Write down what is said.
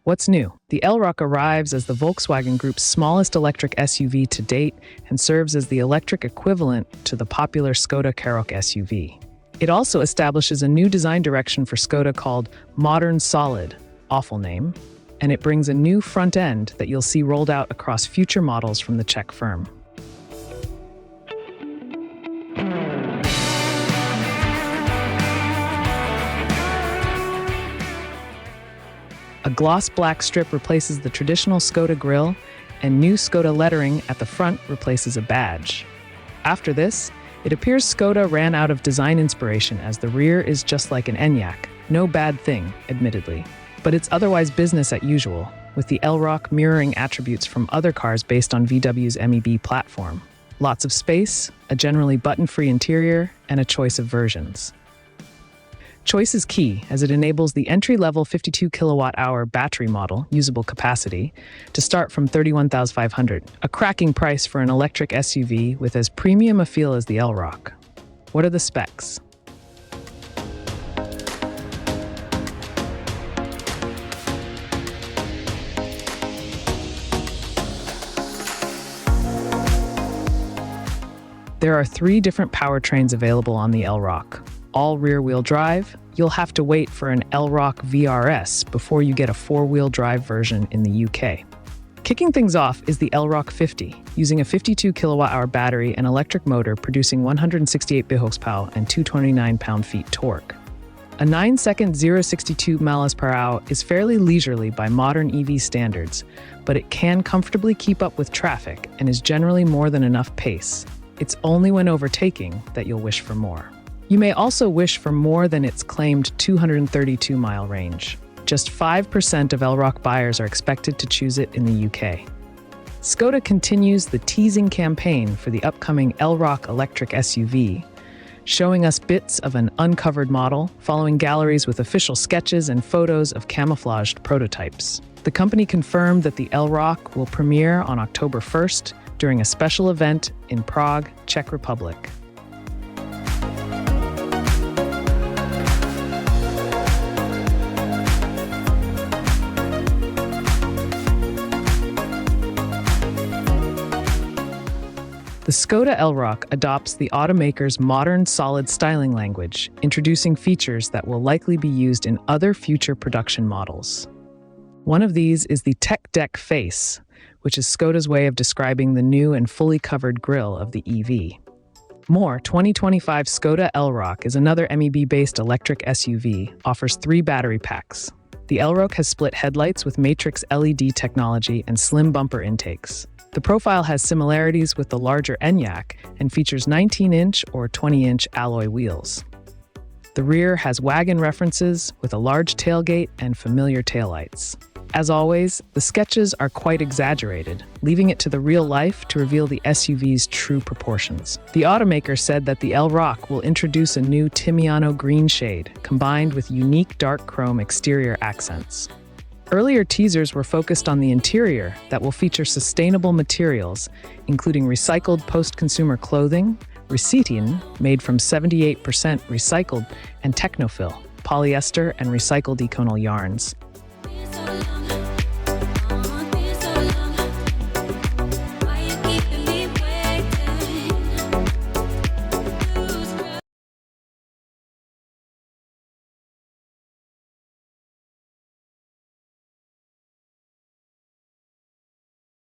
What's new? The Elroq arrives as the Volkswagen Group's smallest electric SUV to date and serves as the electric equivalent to the popular Skoda Karoq SUV. It also establishes a new design direction for Skoda called Modern Solid, awful name, and it brings a new front end that you'll see rolled out across future models from the Czech firm. A gloss black strip replaces the traditional Skoda grille, and new Skoda lettering at the front replaces a badge. After this, it appears Skoda ran out of design inspiration as the rear is just like an Enyaq. No bad thing, admittedly. But it's otherwise business as usual, with the Elroq mirroring attributes from other cars based on VW's MEB platform. Lots of space, a generally button-free interior, and a choice of versions. Choice is key, as it enables the entry-level 52 kilowatt-hour battery model, usable capacity, to start from $31,500, a cracking price for an electric SUV with as premium a feel as the Elroq. What are the specs? There are 3 different powertrains available on the Elroq. All rear-wheel drive. You'll have to wait for an Elroq VRS before you get a 4-wheel drive version in the UK. Kicking things off is the Elroq 50, using a 52 kilowatt-hour battery and electric motor producing 168 horsepower and 229 pound-feet torque. A 9-second 0-62 miles per hour is fairly leisurely by modern EV standards, but it can comfortably keep up with traffic and is generally more than enough pace. It's only when overtaking that you'll wish for more. You may also wish for more than its claimed 232-mile range. Just 5% of Elroq buyers are expected to choose it in the UK. Skoda continues the teasing campaign for the upcoming Elroq electric SUV, showing us bits of an uncovered model, following galleries with official sketches and photos of camouflaged prototypes. The company confirmed that the Elroq will premiere on October 1st during a special event in Prague, Czech Republic. The Skoda Elroq adopts the automaker's modern solid styling language, introducing features that will likely be used in other future production models. One of these is the Tech Deck Face, which is Skoda's way of describing the new and fully covered grille of the EV. 2025 Skoda Elroq is another MEB-based electric SUV, offers 3 battery packs. The Elroq has split headlights with matrix LED technology and slim bumper intakes. The profile has similarities with the larger Enyaq and features 19-inch or 20-inch alloy wheels. The rear has wagon references with a large tailgate and familiar taillights. As always, the sketches are quite exaggerated, leaving it to the real life to reveal the SUV's true proportions. The automaker said that the Elroq will introduce a new Timiano green shade, combined with unique dark chrome exterior accents. Earlier teasers were focused on the interior that will feature sustainable materials, including recycled post-consumer clothing, Recytin, made from 78% recycled, and Technofill, polyester and recycled econol yarns.